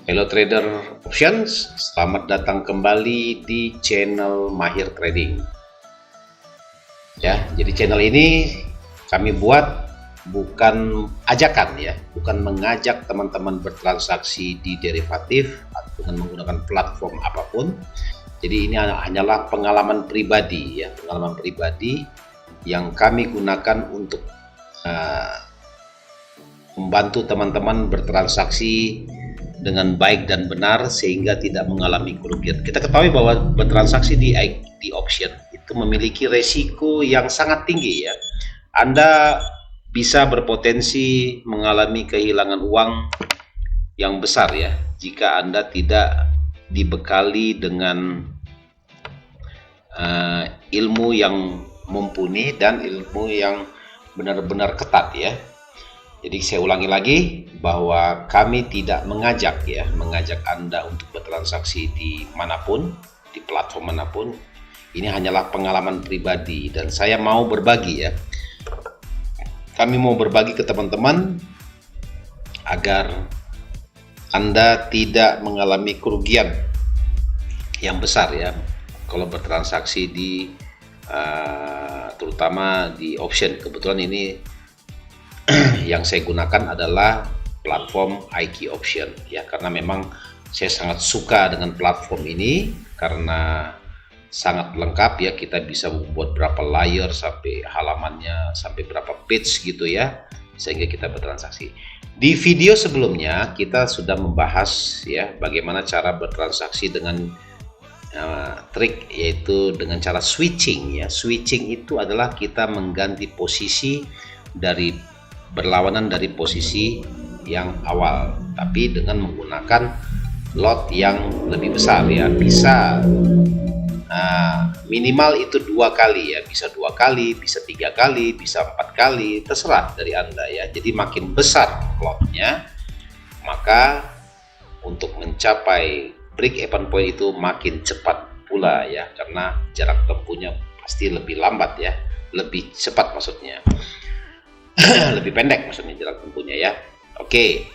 Hello trader options, selamat datang kembali di channel Mahir Trading. Ya, jadi channel ini kami buat bukan ajakan ya, bukan mengajak teman-teman bertransaksi di derivatif atau dengan menggunakan platform apapun. Jadi ini hanyalah pengalaman pribadi ya, pengalaman pribadi yang kami gunakan untuk membantu teman-teman bertransaksi dengan baik dan benar sehingga tidak mengalami kerugian. Kita ketahui bahwa bertransaksi di option itu memiliki resiko yang sangat tinggi ya. Anda bisa berpotensi mengalami kehilangan uang yang besar ya jika Anda tidak dibekali dengan ilmu yang mumpuni dan ilmu yang benar-benar ketat ya. Jadi saya ulangi lagi bahwa kami tidak mengajak Anda untuk bertransaksi di manapun, di platform manapun. Ini hanyalah pengalaman pribadi dan saya mau berbagi ya. Kami mau berbagi ke teman-teman agar Anda tidak mengalami kerugian yang besar ya kalau bertransaksi di terutama di option. Kebetulan ini yang saya gunakan adalah platform IQ Option ya, karena memang saya sangat suka dengan platform ini karena sangat lengkap ya. Kita bisa membuat berapa layer sampai halamannya sampai berapa page gitu ya, sehingga kita bertransaksi. Di video sebelumnya kita sudah membahas ya bagaimana cara bertransaksi dengan trik, yaitu dengan cara switching ya. Switching itu adalah kita mengganti posisi dari berlawanan dari posisi yang awal, tapi dengan menggunakan lot yang lebih besar ya. Bisa minimal itu 2 kali ya, bisa 2 kali, bisa 3 kali, bisa 4 kali, terserah dari Anda ya. Jadi makin besar lotnya, maka untuk mencapai break even point itu makin cepat pula ya, karena jarak tempuhnya pasti lebih lambat ya, lebih cepat maksudnya. Lebih pendek maksudnya jarak tempuhnya ya. Oke.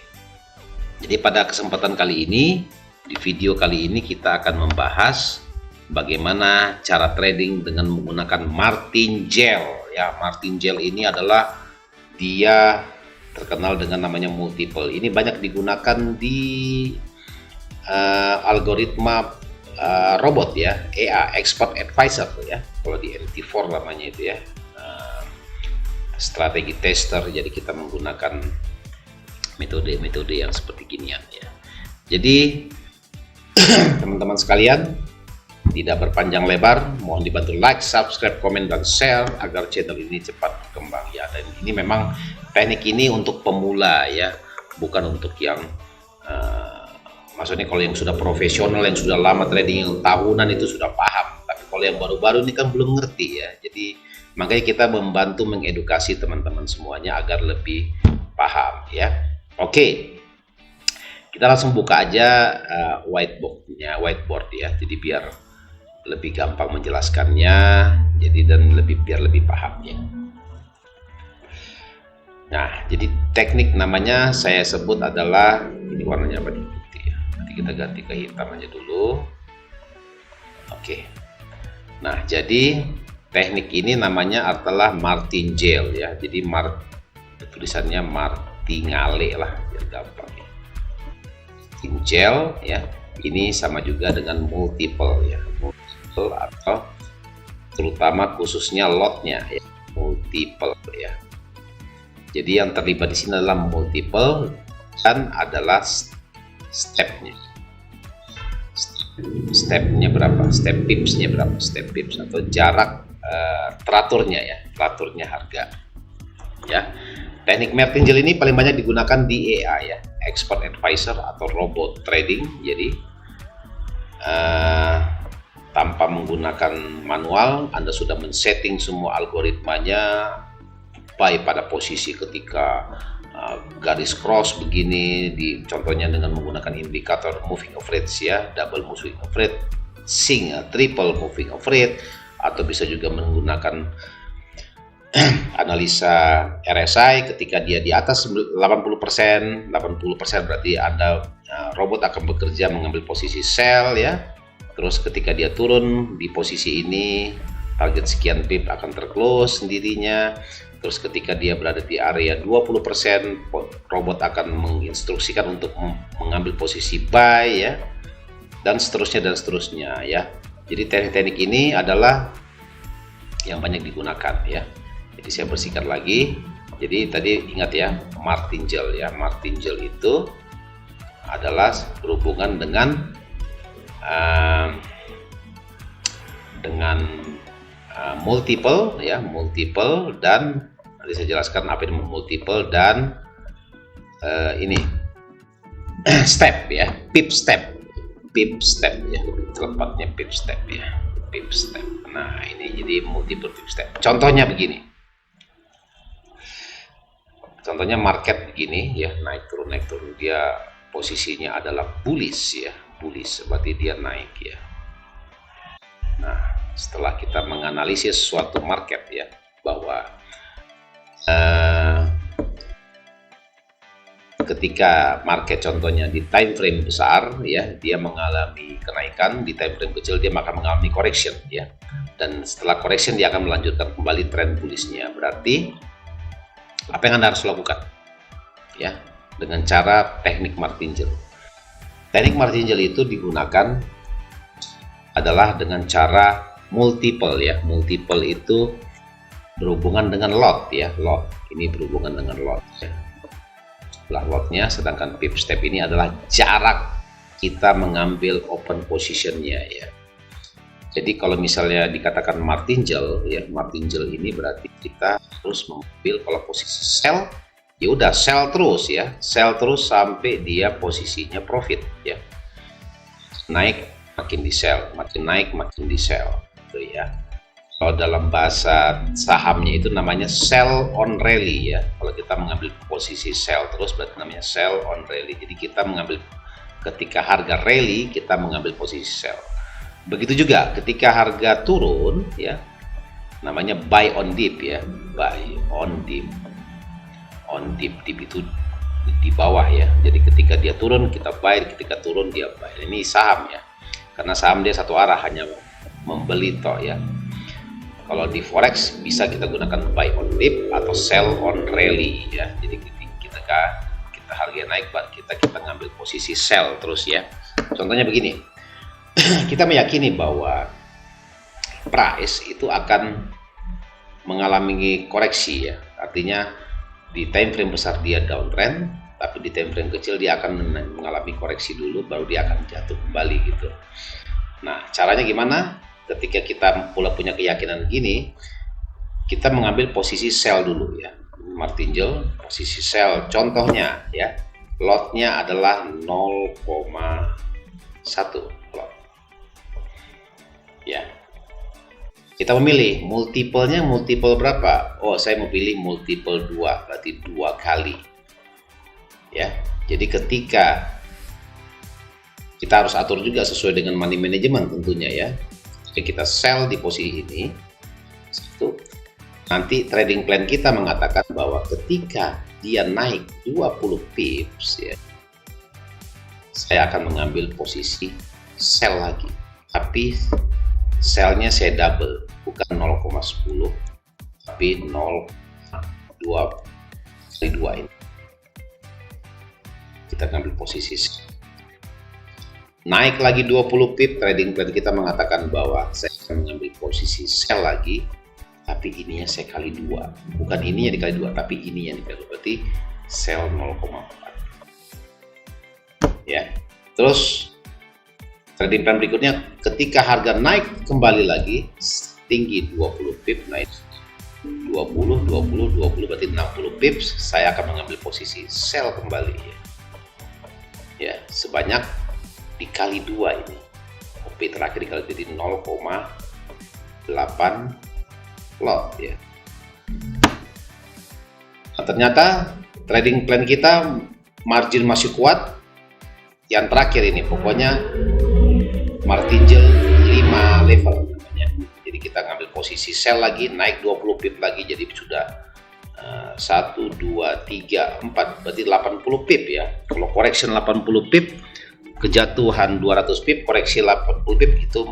Jadi pada kesempatan kali ini, di video kali ini kita akan membahas bagaimana cara trading dengan menggunakan martingale ya. Martingale ini adalah dia terkenal dengan namanya multiple. Ini banyak digunakan di algoritma robot ya, EA, Expert Advisor ya. Kalau di MT4 namanya itu ya. Strategi tester, jadi kita menggunakan metode-metode yang seperti ginian ya. Jadi teman-teman sekalian, tidak berpanjang lebar, mohon dibantu like, subscribe, komen, dan share agar channel ini cepat berkembang ya. Dan ini memang teknik ini untuk pemula ya, bukan untuk yang maksudnya kalau yang sudah profesional, yang sudah lama trading, yang tahunan itu sudah paham. Tapi kalau yang baru-baru ini kan belum ngerti ya. Jadi makanya kita membantu mengedukasi teman-teman semuanya agar lebih paham ya. Oke, kita langsung buka aja whiteboard ya. Jadi biar lebih gampang menjelaskannya, jadi dan biar lebih paham ya. Nah, jadi teknik namanya saya sebut adalah, ini warnanya apa nih? Putih ya. Nanti kita ganti ke hitam aja dulu. Oke. Nah, jadi teknik ini namanya adalah martingale ya. Jadi tulisannya martingale lah biar gampang ya. Martingale ya. Ini sama juga dengan multiple ya. Multiple atau terutama khususnya lotnya ya. Multiple ya. Jadi yang terlibat di sini adalah multiple dan adalah stepnya. Stepnya berapa? Step pipsnya berapa? Step pips atau jarak teraturnya ya, teraturnya harga ya. Teknik martingale ini paling banyak digunakan di EA ya, Expert Advisor atau robot trading. Jadi tanpa menggunakan manual, Anda sudah men-setting semua algoritmanya buy pada posisi ketika garis cross begini, contohnya dengan menggunakan indikator moving average ya, double moving average, triple moving average, atau bisa juga menggunakan analisa RSI ketika dia di atas 80%, 80% berarti Anda robot akan bekerja mengambil posisi sell ya. Terus ketika dia turun di posisi ini, target sekian pip akan terclose sendirinya. Terus ketika dia berada di area 20%, robot akan menginstruksikan untuk mengambil posisi buy ya, dan seterusnya ya. Jadi teknik-teknik ini adalah yang banyak digunakan ya. Jadi saya bersihkan lagi. Jadi tadi ingat ya, martingale ya. Martingale itu adalah berhubungan dengan multiple ya, multiple dan nanti saya jelaskan apa itu multiple dan ini step ya, pip step ya, tepatnya pip step ya, pip step. Nah ini jadi multiple pip step. Contohnya begini, contohnya market begini ya, naik turun, dia posisinya adalah bullish ya, bullish berarti dia naik ya. Nah setelah kita menganalisis suatu market ya, bahwa ketika market contohnya di time frame besar ya, dia mengalami kenaikan, di time frame kecil dia akan mengalami correction ya, dan setelah correction dia akan melanjutkan kembali tren bullishnya. Berarti apa yang Anda harus lakukan ya, dengan cara teknik martingale. Teknik martingale itu digunakan adalah dengan cara multiple ya. Multiple itu berhubungan dengan lot ya, lot ini berhubungan dengan lot ya. Setelah lotnya, sedangkan pip step ini adalah jarak kita mengambil open positionnya ya. Jadi kalau misalnya dikatakan martingale ya, martingale ini berarti kita harus mengambil kalau posisi sell ya udah sell terus ya, sell terus sampai dia posisinya profit ya, naik makin di sell, makin naik makin di sell gitu ya. Kalau dalam bahasa sahamnya itu namanya sell on rally ya. Kalau kita mengambil posisi sell terus berarti namanya sell on rally. Jadi kita mengambil ketika harga rally kita mengambil posisi sell. Begitu juga ketika harga turun ya, namanya buy on dip ya, buy on dip. On dip, dip itu di bawah ya. Jadi ketika dia turun kita buy, ketika turun dia buy. Ini saham ya. Karena saham dia satu arah, hanya membeli toh ya. Kalau di forex bisa kita gunakan buy on dip atau sell on rally ya. Jadi kita harga naik, kita ngambil posisi sell terus ya. Contohnya begini, kita meyakini bahwa price itu akan mengalami koreksi ya. Artinya di time frame besar dia downtrend, tapi di time frame kecil dia akan mengalami koreksi dulu, baru dia akan jatuh kembali gitu. Nah caranya gimana? Ketika kita punya keyakinan gini, kita mengambil posisi sell dulu ya, martingale posisi sell. Contohnya ya, lotnya adalah 0,1 lot ya. Kita memilih multiple-nya, multiple berapa? Oh saya mau pilih multiple 2, berarti 2 kali ya. Jadi ketika kita harus atur juga sesuai dengan money management tentunya ya. Jadi kita sell di posisi ini, itu nanti trading plan kita mengatakan bahwa ketika dia naik 20 pips ya, saya akan mengambil posisi sell lagi, tapi sellnya saya double, bukan 0,10 tapi 0,2 kali 2 ini. Kita ngambil posisi naik lagi 20 pip, trading plan kita mengatakan bahwa saya akan mengambil posisi sell lagi, tapi ininya saya kali 2, bukan ininya dikali 2 tapi ininya dikali 2, berarti sell 0,4 ya. Terus trading plan berikutnya, ketika harga naik kembali lagi tinggi 20 pip, naik 20 berarti 60 pips, saya akan mengambil posisi sell kembali ya, sebanyak dikali 2 ini, OP terakhir dikali jadi 0,8 lot ya. Nah, ternyata trading plan kita margin masih kuat. Yang terakhir ini pokoknya martingale 5 level namanya. Jadi kita ngambil posisi sell lagi, naik 20 pip lagi, jadi sudah 1, 2, 3, 4, berarti 80 pip ya. Kalau correction 80 pip, kejatuhan 200 pip, koreksi 80 pip itu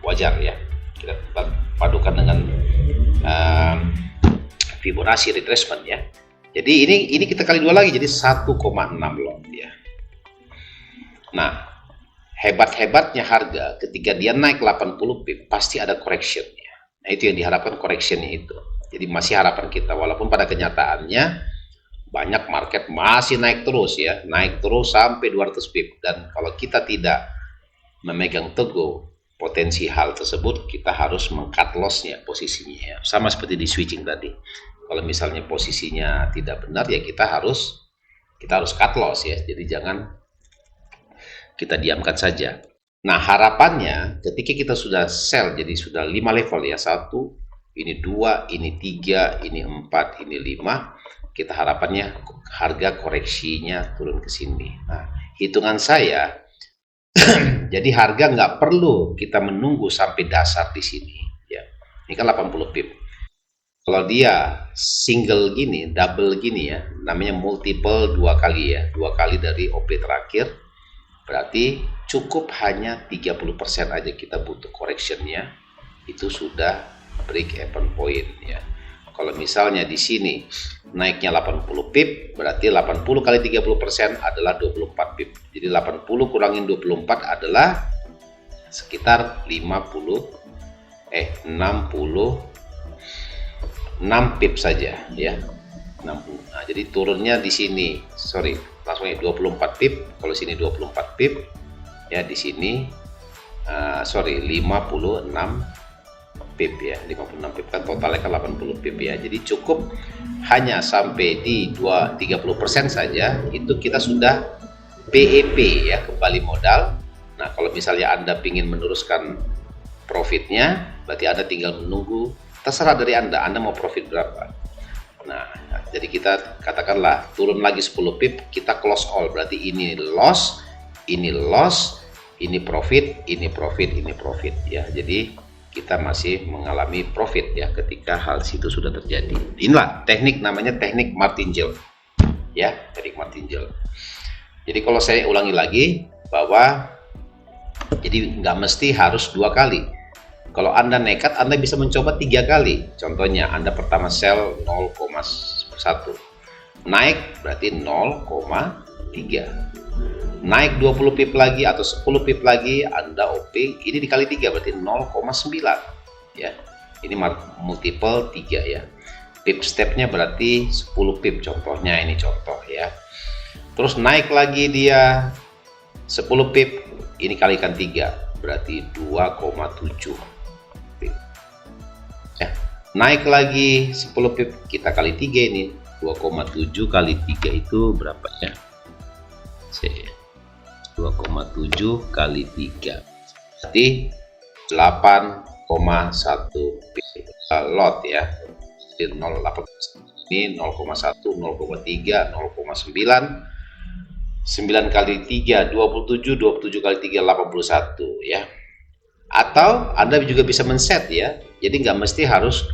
wajar ya. Kita padukan dengan Fibonacci retracement ya. Jadi ini kita kali dua lagi, jadi 1,6 lot ya. Nah, hebat-hebatnya harga ketika dia naik 80 pip pasti ada correction ya. Nah, itu yang diharapkan, correctionnya itu. Jadi masih harapan kita, walaupun pada kenyataannya banyak market masih naik terus ya, naik terus sampai 200 pip. Dan kalau kita tidak memegang teguh potensi hal tersebut, kita harus meng-cut loss-nya posisinya ya. Sama seperti di switching tadi. Kalau misalnya posisinya tidak benar ya kita harus cut loss ya. Jadi jangan kita diamkan saja. Nah, harapannya ketika kita sudah sell, jadi sudah 5 level ya, 1, ini 2, ini 3, ini 4, ini 5, kita harapannya harga koreksinya turun ke sini. Nah, hitungan saya, jadi harga nggak perlu kita menunggu sampai dasar di sini. Ya, ini kan 80 pip. Kalau dia single gini, double gini ya, namanya multiple 2 kali ya, 2 kali dari OP terakhir, berarti cukup hanya 30% aja kita butuh correctionnya, itu sudah break even point ya. Kalau misalnya di sini naiknya 80 pip, berarti 80 kali 30% adalah 24 pip. Jadi 80 kurangin 24 adalah sekitar 66 pip saja ya. 60. Nah, jadi turunnya di sini, sorry, langsung 24 pip. Kalau sini 24 pip ya, di sini 56 pip ya, 56 pip kan totalnya kan 80 pip ya. Jadi cukup hanya sampai di 30% saja, itu kita sudah PEP ya, kembali modal. Nah, kalau misalnya Anda ingin meneruskan profitnya, berarti Anda tinggal menunggu, terserah dari Anda mau profit berapa. Nah, jadi kita katakanlah turun lagi 10 pip, kita close all, berarti ini loss, ini loss, ini profit, ini profit, ini profit ya. Jadi kita masih mengalami profit ya ketika hal itu sudah terjadi. Inilah teknik, namanya teknik martingale ya, teknik martingale. Jadi kalau saya ulangi lagi bahwa jadi nggak mesti harus 2 kali. Kalau Anda nekat, Anda bisa mencoba 3 kali. Contohnya Anda pertama sell 0,1, naik berarti 0,3, naik 20 pip lagi atau 10 pip lagi, Anda OP, ini dikali 3 berarti 0,9 ya. Ini multiple 3 ya. Pip stepnya berarti 10 pip, contohnya ini contoh ya. Terus naik lagi dia 10 pip, ini kalikan 3 berarti 2,7 pip ya. Naik lagi 10 pip, kita kali 3, ini 2,7 kali 3 itu berapa ya? 2,7 kali 3 berarti 8,1 pip lot ya. Jadi 0,8 ini 0,1, 0,3, 0,9, 9 kali 3 27, 27 kali 3 81 ya. Atau Anda juga bisa men-set ya. Jadi nggak mesti harus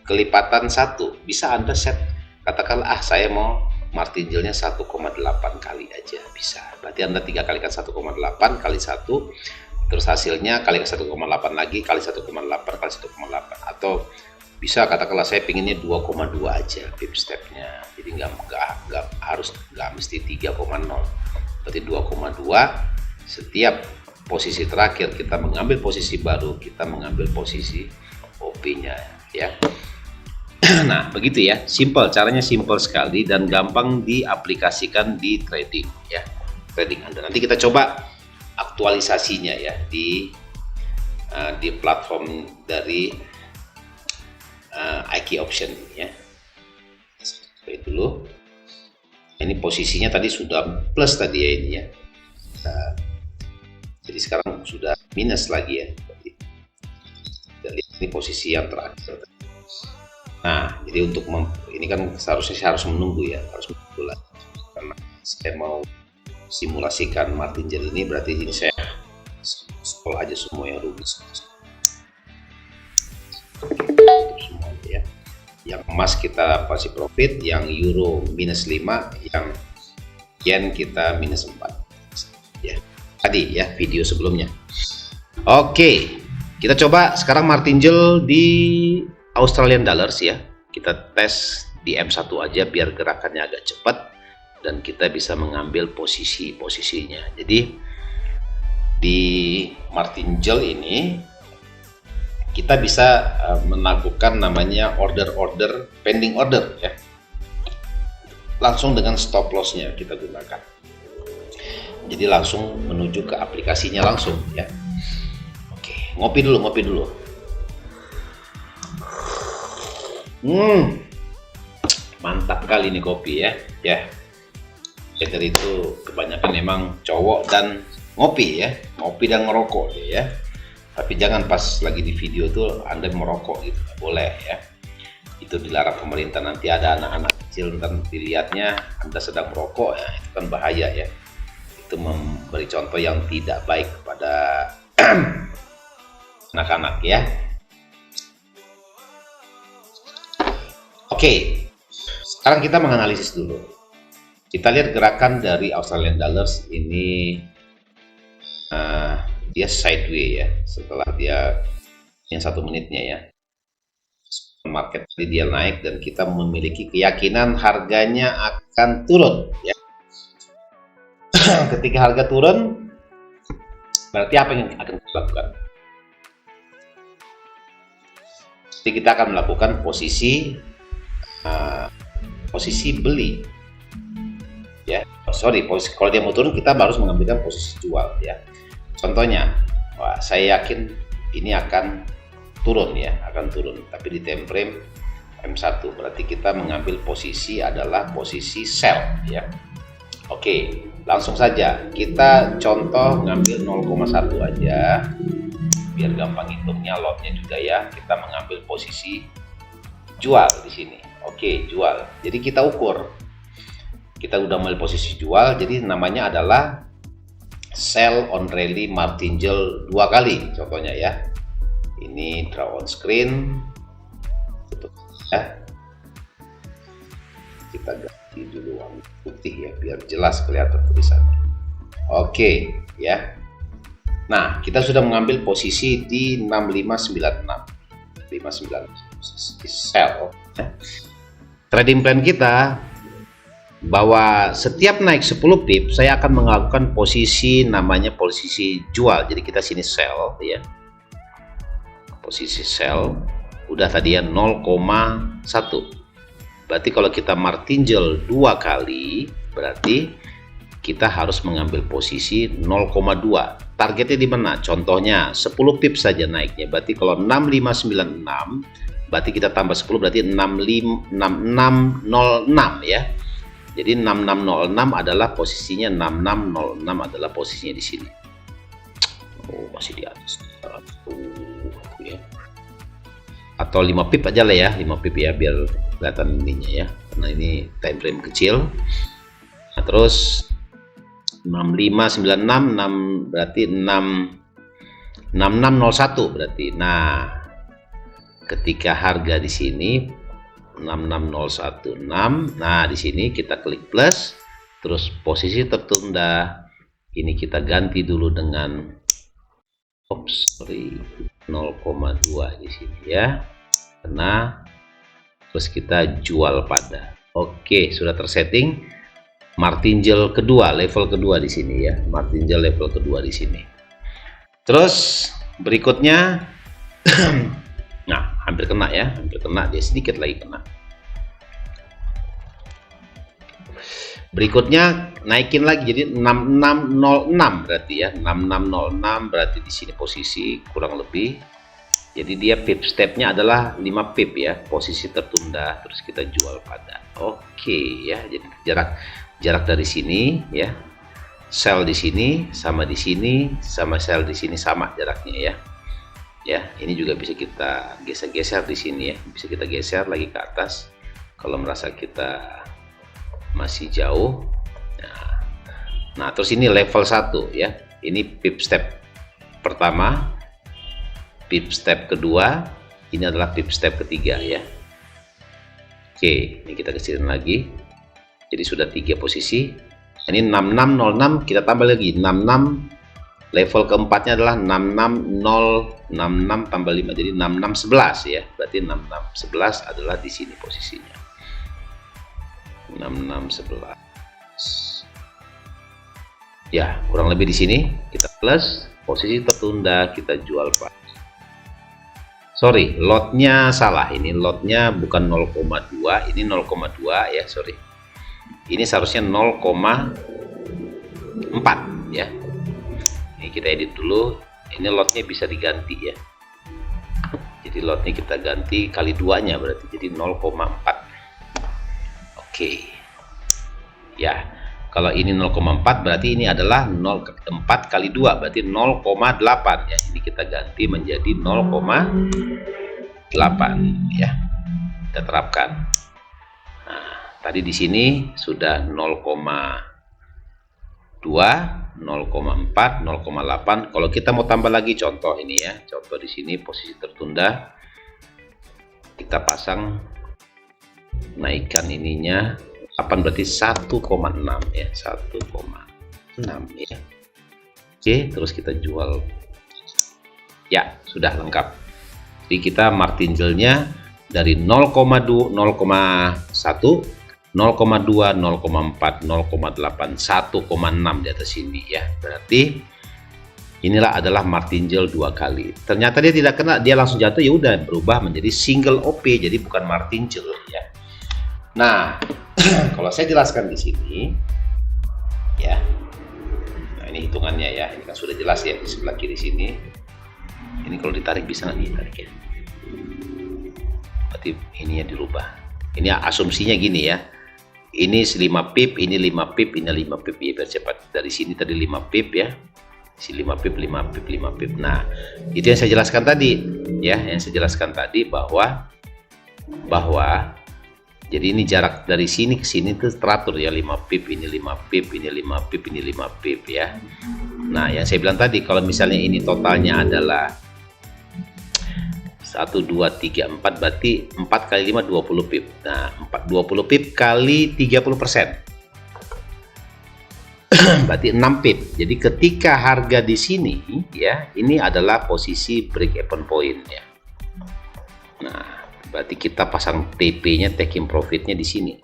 kelipatan 1. Bisa Anda set, katakanlah saya mau martingale-nya 1,8 kali aja bisa. Berarti Anda 3 kalikan 1,8 kali 1, terus hasilnya kalikan 1,8 lagi kali 1,8 kali 1,8. Atau bisa katakanlah saya pinginnya 2,2 aja pip stepnya. Jadi nggak mesti 3,0. Berarti 2,2 setiap posisi terakhir kita mengambil posisi baru, kita mengambil posisi OP-nya ya. Nah, begitu ya, simple, caranya simple sekali dan gampang diaplikasikan di trading ya, trading Anda. Nanti kita coba aktualisasinya ya di platform dari IK Option ya. Seperti dulu. Ini posisinya tadi sudah plus tadi ya ini ya. Nah, jadi sekarang sudah minus lagi ya. Jadi ini posisi yang terakhir. Nah, jadi untuk ini kan seharusnya saya harus menunggu ya, harus menunggu lagi. Karena saya mau simulasikan martingale ini, berarti ini saya scroll aja semua yang rugi. Semuanya ya. Yang emas kita pasti profit, yang euro minus 5, yang yen kita minus 4 ya. Tadi ya video sebelumnya. Oke, kita coba sekarang martingale di Australian dollars ya. Kita tes di M1 aja biar gerakannya agak cepat dan kita bisa mengambil posisinya. Jadi di martingale ini kita bisa melakukan namanya order pending order ya, langsung dengan stop lossnya kita gunakan, jadi langsung menuju ke aplikasinya langsung ya. Oke, ngopi dulu. Mantap kali ini kopi ya. Dari itu kebanyakan memang cowok dan ngopi dan ngerokok ya. Tapi jangan pas lagi di video tuh Anda merokok gitu, nggak boleh ya. Itu dilarang pemerintah, nanti ada anak-anak kecil ntar dilihatnya Anda sedang merokok ya, itu kan bahaya ya. Itu memberi contoh yang tidak baik kepada anak-anak ya. Oke, sekarang kita menganalisis dulu. Kita lihat gerakan dari Australian dollars ini. Dia sideways ya, setelah dia yang 1 menitnya ya, market dia naik dan kita memiliki keyakinan harganya akan turun ya. Ketika harga turun, berarti apa yang akan kita lakukan? Jadi kita akan melakukan posisi beli ya. Kalau dia mau turun kita harus mengambilkan posisi jual ya. Contohnya, saya yakin ini akan turun ya, tapi di time frame M1, berarti kita mengambil posisi adalah posisi sell ya. Oke, langsung saja kita contoh ngambil 0,1 aja biar gampang hitungnya, lotnya juga ya. Kita mengambil posisi jual di sini. Oke, jual. Jadi kita ukur. Kita udah ambil posisi jual, jadi namanya adalah sell on rally martingale 2 kali contohnya ya. Ini draw on screen ya. Kita ganti dulu warna putih ya biar jelas kelihatan tulisannya. Oke ya. Nah, kita sudah mengambil posisi di 6596 posisi sell ya. Trading plan kita bahwa setiap naik 10 pip saya akan melakukan posisi namanya posisi jual. Jadi kita sini sell ya, posisi sell udah tadi ya 0,1. Berarti kalau kita martingale 2 kali berarti kita harus mengambil posisi 0,2. Targetnya di mana? Contohnya 10 pip saja naiknya, berarti kalau 6596 berarti kita tambah 10 berarti 6606 ya. Jadi 6606 adalah posisinya, 6606 adalah posisinya di sini. Oh, masih di atas. Ya. Atau 5 pip aja lah ya, 5 pip ya biar kelihatan ininya ya. Karena ini time frame kecil. Nah, terus 6596 berarti 6601 berarti. Nah, ketika harga di sini 66016. Nah, di sini kita klik plus, terus posisi tertunda ini kita ganti dulu dengan 0,2 di sini ya. Karena terus kita jual pada. Oke, sudah tersetting martingale kedua, level kedua di sini ya. Martingale level kedua di sini. Terus berikutnya nah, hampir kena ya, dia sedikit lagi kena. Berikutnya naikin lagi jadi 6606 berarti ya, 6606 berarti di sini posisi kurang lebih. Jadi dia pip stepnya adalah 5 pip ya, posisi tertunda, terus kita jual pada. Oke ya, jadi jarak dari sini ya. Sell di sini sama di sini sama sell di sini sama jaraknya ya. Ya, ini juga bisa kita geser-geser di sini ya, bisa kita geser lagi ke atas kalau merasa kita masih jauh. Nah, terus ini level 1 ya, ini pip step pertama, pip step kedua, ini adalah pip step ketiga ya. Oke, ini kita kecilin lagi. Jadi sudah 3 posisi. Ini 6606, kita tambah lagi 66. Level keempatnya adalah 66066 tambah 5, jadi 6611 ya. Berarti 6611 adalah di sini posisinya. 6611. Ya, kurang lebih di sini. Kita plus, posisi tertunda, kita jual Pak. Sorry, lotnya salah. Ini lotnya bukan 0,2, ini 0,2 ya, sorry. Ini seharusnya 0,4 ya. Ini kita edit dulu. Ini lotnya bisa diganti ya. Jadi lotnya kita ganti kali 2-nya berarti jadi 0,4. Oke. Ya. Kalau ini 0,4 berarti ini adalah 0,4 kali 2 berarti 0,8 ya. Ini kita ganti menjadi 0,8 ya. Kita terapkan. Nah, tadi di sini sudah 0,2, 0,4, 0,8. Kalau kita mau tambah lagi contoh ini ya. Contoh di sini posisi tertunda. Kita pasang naikkan ininya 8 berarti 1,6 ya, 1,6 ya. Oke, terus kita jual. Ya, sudah lengkap. Jadi kita martingale-nya dari 0,2, 0,1, 0,2, 0,4, 0,8, 1,6 di atas sini ya. Berarti inilah adalah martingale 2 kali. Ternyata dia tidak kena, dia langsung jatuh, ya udah berubah menjadi single OP, jadi bukan martingale ya. Nah, kalau saya jelaskan di sini, ya, nah ini hitungannya ya, ini kan sudah jelas ya di sebelah kiri sini. Ini kalau ditarik bisa nggak ditarik ya? Berarti ininya dirubah. Ini asumsinya gini ya. Ini 5 pip, ini 5 pip, ini 5 pip ya, biar cepat. Dari sini tadi 5 pip ya, si 5 pip, 5 pip, 5 pip. Nah, itu yang saya jelaskan tadi, ya, yang saya jelaskan tadi bahwa jadi ini jarak dari sini ke sini itu teratur ya, 5 pip, ini 5 pip, ini 5 pip, ini 5 pip ya. Nah, yang saya bilang tadi kalau misalnya ini totalnya adalah 1, 2, 3, 4 berarti 4 kali 5 20 pip. Nah, 20 pip kali 30%. Berarti 6 pip. Jadi ketika harga di sini ya, ini adalah posisi break even point ya. Nah, berarti kita pasang TP-nya, taking profit-nya di sini.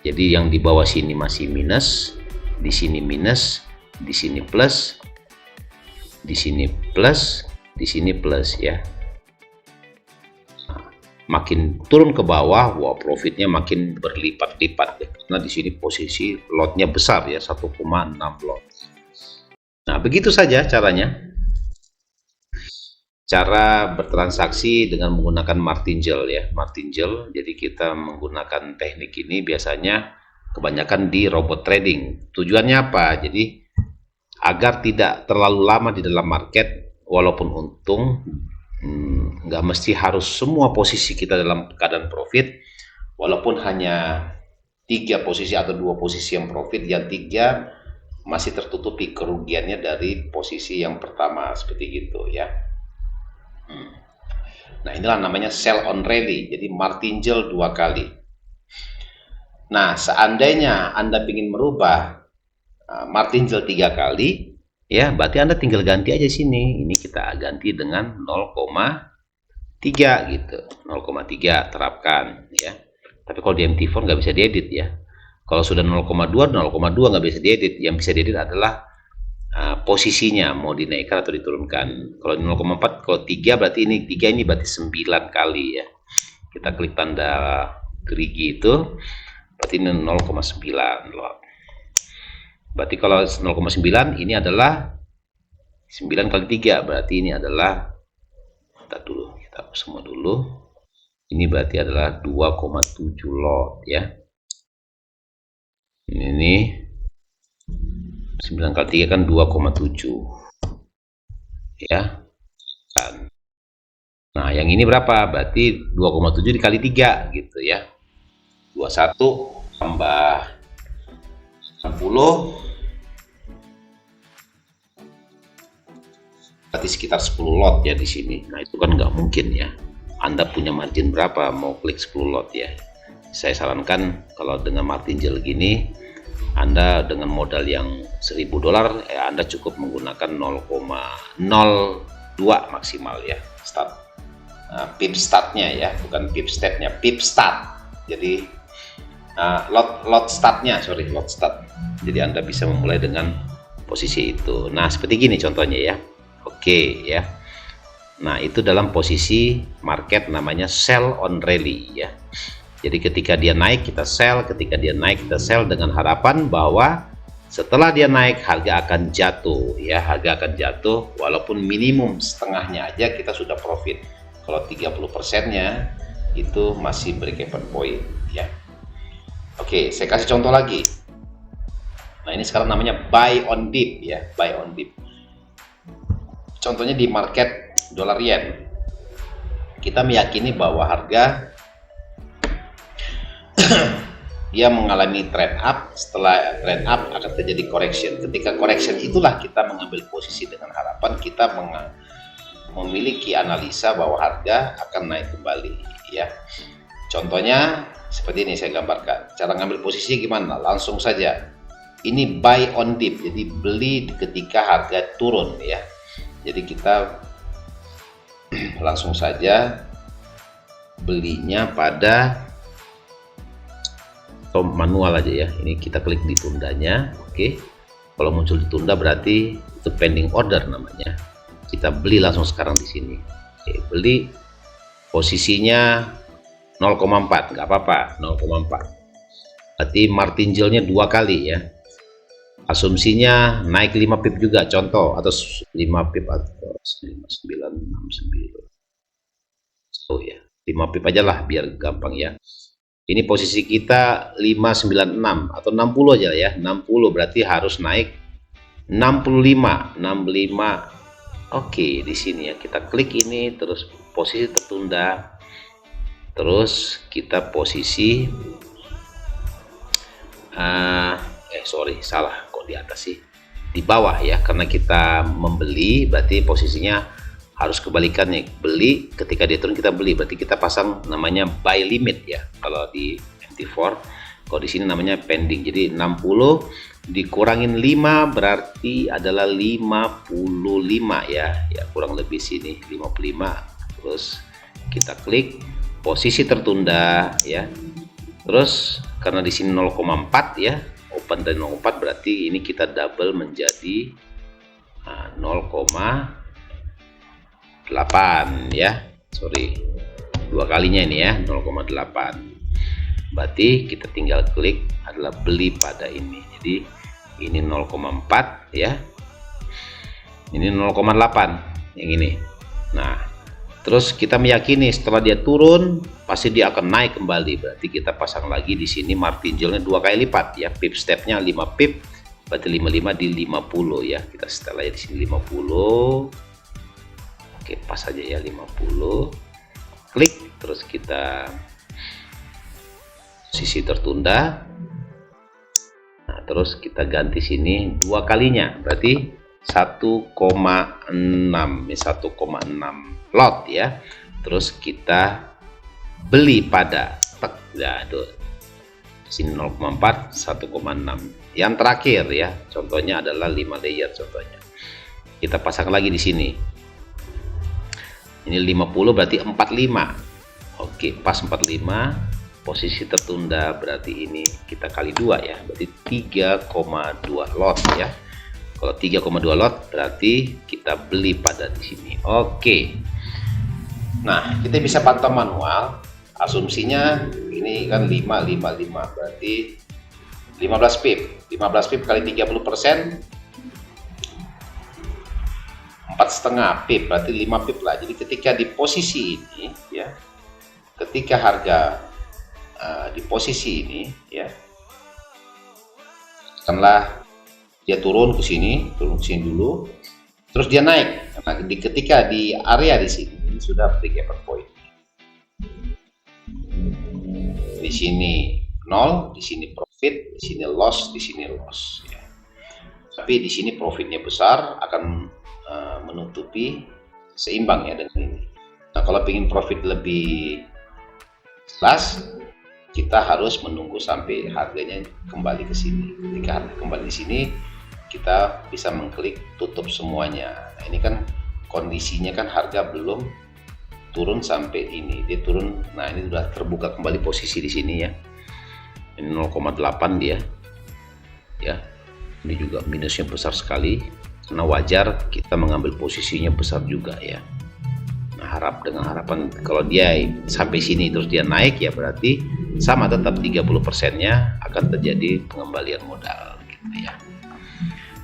Jadi yang di bawah sini masih minus, di sini minus, di sini plus, di sini plus, di sini plus ya. Nah, makin turun ke bawah, wah profitnya makin berlipat-lipat ya. Karena di sini posisi lotnya besar ya, 1,6 lot. Nah, begitu saja caranya. Cara bertransaksi dengan menggunakan martingale ya, martingale. Jadi kita menggunakan teknik ini biasanya kebanyakan di robot trading. Tujuannya apa? Jadi agar tidak terlalu lama di dalam market, walaupun untung, nggak mesti harus semua posisi kita dalam keadaan profit. Walaupun hanya 3 posisi atau 2 posisi yang profit, yang 3 masih tertutupi kerugiannya dari posisi yang pertama, seperti gitu ya. Nah, inilah namanya sell on rally, jadi martingale 2 kali. Nah, seandainya Anda ingin merubah martingale 3 kali ya, berarti Anda tinggal ganti aja sini. Ini kita ganti dengan 0,3 gitu, 0,3 terapkan ya. Tapi kalau di MT4 nggak bisa diedit ya. Kalau sudah 0,2 nggak bisa diedit. Yang bisa diedit adalah posisinya mau dinaikkan atau diturunkan. Kalau 0,4, kalau 3 berarti ini 3 ini berarti 9 kali ya. Kita klik tanda gerigi itu, berarti ini 0,9 loh. Berarti kalau 0,9 ini adalah 9 kali 3, berarti ini adalah, kita dulu, kita hapus semua dulu. Ini berarti adalah 2,7 lot ya. Ini 9 kali 3 kan 2,7 ya kan. Nah, yang ini berapa? Berarti 2,7 dikali 3 gitu ya. 21 tambah 60 berarti sekitar 10 lot ya di sini. Nah, itu kan nggak mungkin ya. Anda punya margin berapa mau klik 10 lot ya. Saya sarankan kalau dengan martingale gini, Anda dengan modal yang $1000 Anda cukup menggunakan 0,02 maksimal ya start. Pip startnya ya, bukan pip stepnya, pip start. Jadi lot startnya, lot start. Jadi Anda bisa memulai dengan posisi itu. Nah, seperti gini contohnya ya. Oke ya. Nah, itu dalam posisi market namanya sell on rally ya. Jadi ketika dia naik kita sell, ketika dia naik kita sell dengan harapan bahwa setelah dia naik harga akan jatuh ya, harga akan jatuh walaupun minimum setengahnya aja kita sudah profit. Kalau 30%-nya itu masih break even point ya. Oke, saya kasih contoh lagi. Nah, ini sekarang namanya buy on dip ya, buy on dip. Contohnya di market dolar yen. Kita meyakini bahwa harga dia mengalami trend up, setelah trend up akan terjadi correction. Ketika correction itulah kita mengambil posisi dengan harapan kita memiliki analisa bahwa harga akan naik kembali ya. Contohnya seperti ini saya gambarkan. Cara ngambil posisi gimana? Langsung saja. Ini buy on dip, jadi beli ketika harga turun ya. Jadi kita langsung saja belinya pada manual aja ya. Ini kita klik ditundanya. Oke. Kalau muncul ditunda berarti itu pending order namanya. Kita beli langsung sekarang di sini. Oke, beli posisinya 0,4, nggak apa-apa, 0,4. Berarti martingale-nya 2 kali ya. Asumsinya naik 5 pip juga contoh, atau 5 pip atau 5969. Oh ya, 5 pip aja lah biar gampang ya. Ini posisi kita 596 atau 60 aja ya. 60 berarti harus naik 65. Oke, di sini ya kita klik ini terus posisi tertunda. Terus kita posisi salah kok di atas sih. Di bawah ya, karena kita membeli berarti posisinya harus kebalikannya, beli ketika dia turun kita beli, berarti kita pasang namanya buy limit ya kalau di MT4. Kalau di sini namanya pending. Jadi 60 dikurangin 5 berarti adalah 55 ya, kurang lebih sini 55. Terus kita klik posisi tertunda ya. Terus karena di sini 0,4 ya, open dari 0,4 berarti ini kita double menjadi 0,8 ya, sorry, 2 kalinya ini ya, 0,8. Berarti kita tinggal klik adalah beli pada ini. Jadi ini 0,4 ya, ini 0,8 yang ini. Nah, terus kita meyakini setelah dia turun pasti dia akan naik kembali. Berarti kita pasang lagi di sini martingale-nya 2 kali lipat ya, pip stepnya 5 pip, berarti 55 di 50 ya. Kita setelah di sini 50. Oke, pas aja ya 50. Klik terus kita posisi tertunda. Nah, terus kita ganti sini 2 kalinya. Berarti 1,6 lot ya. Terus kita beli pada ya itu sini 0,4 1,6. Yang terakhir ya, contohnya adalah 5 layer contohnya. Kita pasang lagi di sini. Ini 50 berarti 45. Oke, pas 45. Posisi tertunda berarti ini kita kali 2 ya. Berarti 3,2 lot ya. Kalau 3,2 lot berarti kita beli pada di sini. Oke. Nah, kita bisa pantau manual. Asumsinya ini kan 555 berarti 15 pip. 15 pip kali 30%, 4,5 pip berarti 5 pip lah. Jadi ketika di posisi ini ya, ketika harga di posisi ini ya, setelah dia turun ke sini dulu, terus dia naik. Nah, ketika di area di sini ini sudah break even point. Di sini 0, di sini profit, di sini loss, di sini loss ya. Tapi di sini profitnya besar akan menutupi seimbang ya dengan ini. Nah, kalau ingin profit lebih jelas, kita harus menunggu sampai harganya kembali ke sini. Ketika harga kembali di sini, kita bisa mengklik tutup semuanya. Nah, ini kan kondisinya kan harga belum turun sampai ini, dia turun. Nah, ini sudah terbuka kembali posisi di sini ya. Ini 0,8 dia. Ya. Ini juga minusnya besar sekali. Karena wajar kita mengambil posisinya besar juga ya. Nah, dengan harapan kalau dia sampai sini terus dia naik ya, berarti sama tetap 30%-nya akan terjadi pengembalian modal gitu ya.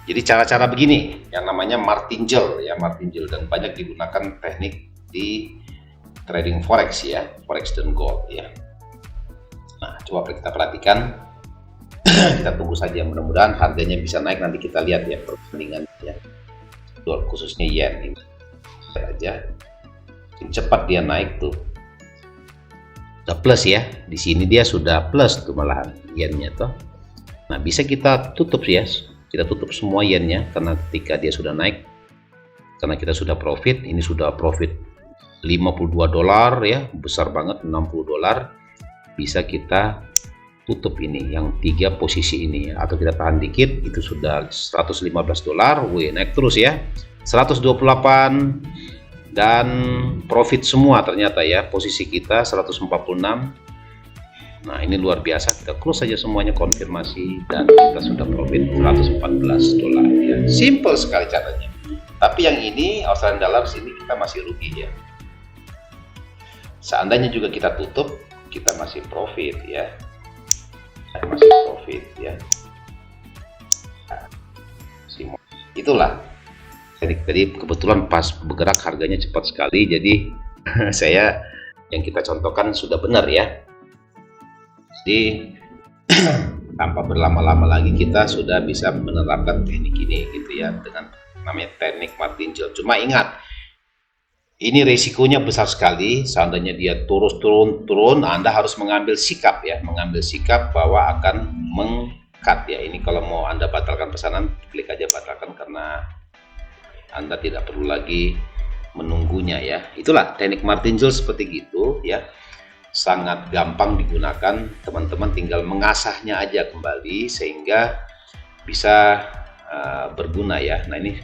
Jadi cara-cara begini yang namanya martingale ya, martingale, dan banyak digunakan teknik di trading forex ya, forex dan gold ya. Nah, coba kita perhatikan. Kita tunggu saja, mudah-mudahan harganya bisa naik. Nanti kita lihat ya perbandingan ya, khususnya yen ini aja. Cepat dia naik tuh, udah plus ya, di sini dia sudah plus tuh malahan yennya tuh. Nah, bisa kita tutup ya, kita tutup semua yennya, karena ketika dia sudah naik, karena kita sudah profit, ini sudah profit 52 dolar ya, besar banget, 60 dolar, bisa kita tutup ini yang 3 posisi ini ya, atau kita tahan dikit. Itu sudah 115 dolar, wih, naik terus ya, 128, dan profit semua ternyata ya, posisi kita 146. Nah, ini luar biasa, kita close saja semuanya, konfirmasi, dan kita sudah profit 114 dolar ya. Simple sekali caranya. Tapi yang ini Australian dollars ini kita masih rugi ya. Seandainya juga kita tutup, kita masih profit ya. Masih profit ya. Itulah. Tadi kebetulan pas bergerak harganya cepat sekali, jadi saya yang kita contohkan sudah benar ya. Jadi tanpa berlama-lama lagi kita sudah bisa menerapkan teknik ini gitu ya, dengan namanya teknik martingale. Cuma ingat, ini resikonya besar sekali. Seandainya dia turun, Anda harus mengambil sikap ya, mengambil sikap bahwa akan meng-cut ya. Ini kalau mau Anda batalkan pesanan, klik aja batalkan, karena Anda tidak perlu lagi menunggunya ya. Itulah teknik martingale seperti gitu ya. Sangat gampang digunakan, teman-teman tinggal mengasahnya aja kembali sehingga bisa berguna ya. Nah, ini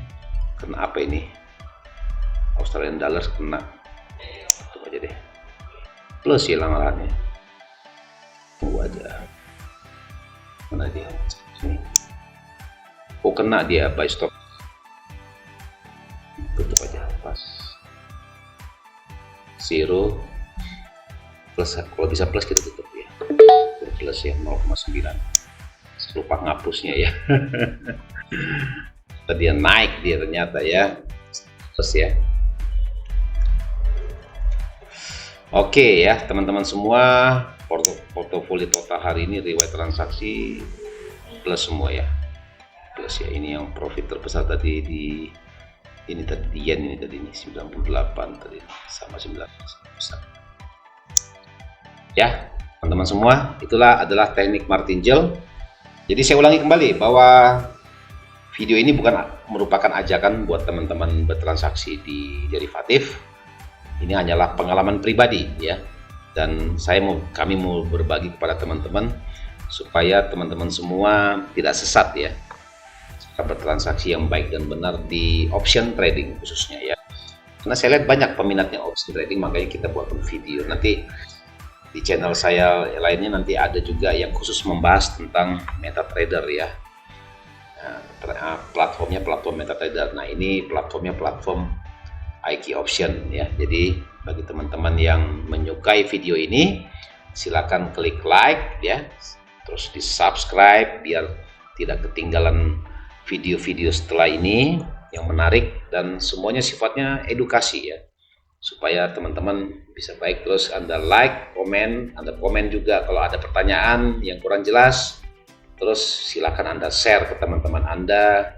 kena apa ini? Australian dollars kena. Coba aja deh. Plus ya langgarannya. Tunggu aja. Mana dia? Sini. Oh, kena dia buy stop. Tutup aja pas. Zero. Plus, kalau bisa plus kita tutup ya, plus ya 0,9. Lupa ngapusnya ya. Tadi dia naik dia ternyata ya, plus ya. Oke ya teman-teman semua, portofolio total hari ini riwayat transaksi plus semua ya, plus ya. Ini yang profit terbesar tadi di ini tadi di yen, ini tadi ini 98 tadi sama 19 besar. Ya, teman-teman semua, itulah adalah teknik martingale. Jadi saya ulangi kembali bahwa video ini bukan merupakan ajakan buat teman-teman bertransaksi di derivatif. Ini hanyalah pengalaman pribadi ya. Dan kami mau berbagi kepada teman-teman supaya teman-teman semua tidak sesat ya. Bertransaksi yang baik dan benar di option trading khususnya ya. Karena saya lihat banyak peminatnya option trading, makanya kita buat video. Nanti di channel saya lainnya nanti ada juga yang khusus membahas tentang MetaTrader ya. Nah, platform MetaTrader. Nah, ini platformnya platform IQ Option ya. Jadi bagi teman-teman yang menyukai video ini, silakan klik like ya, terus di subscribe biar tidak ketinggalan video-video setelah ini yang menarik, dan semuanya sifatnya edukasi ya, supaya teman-teman bisa baik. Terus Anda like, Anda komen juga kalau ada pertanyaan yang kurang jelas. Terus silakan Anda share ke teman-teman Anda.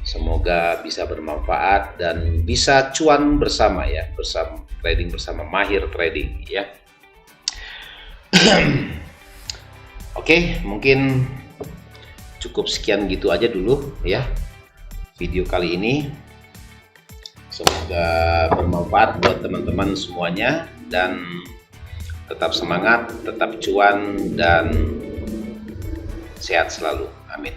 Semoga bisa bermanfaat dan bisa cuan bersama ya, bersama trading bersama Mahir Trading ya. Oke, mungkin cukup sekian gitu aja dulu ya video kali ini. Semoga bermanfaat buat teman-teman semuanya, dan tetap semangat, tetap cuan, dan sehat selalu. Amin.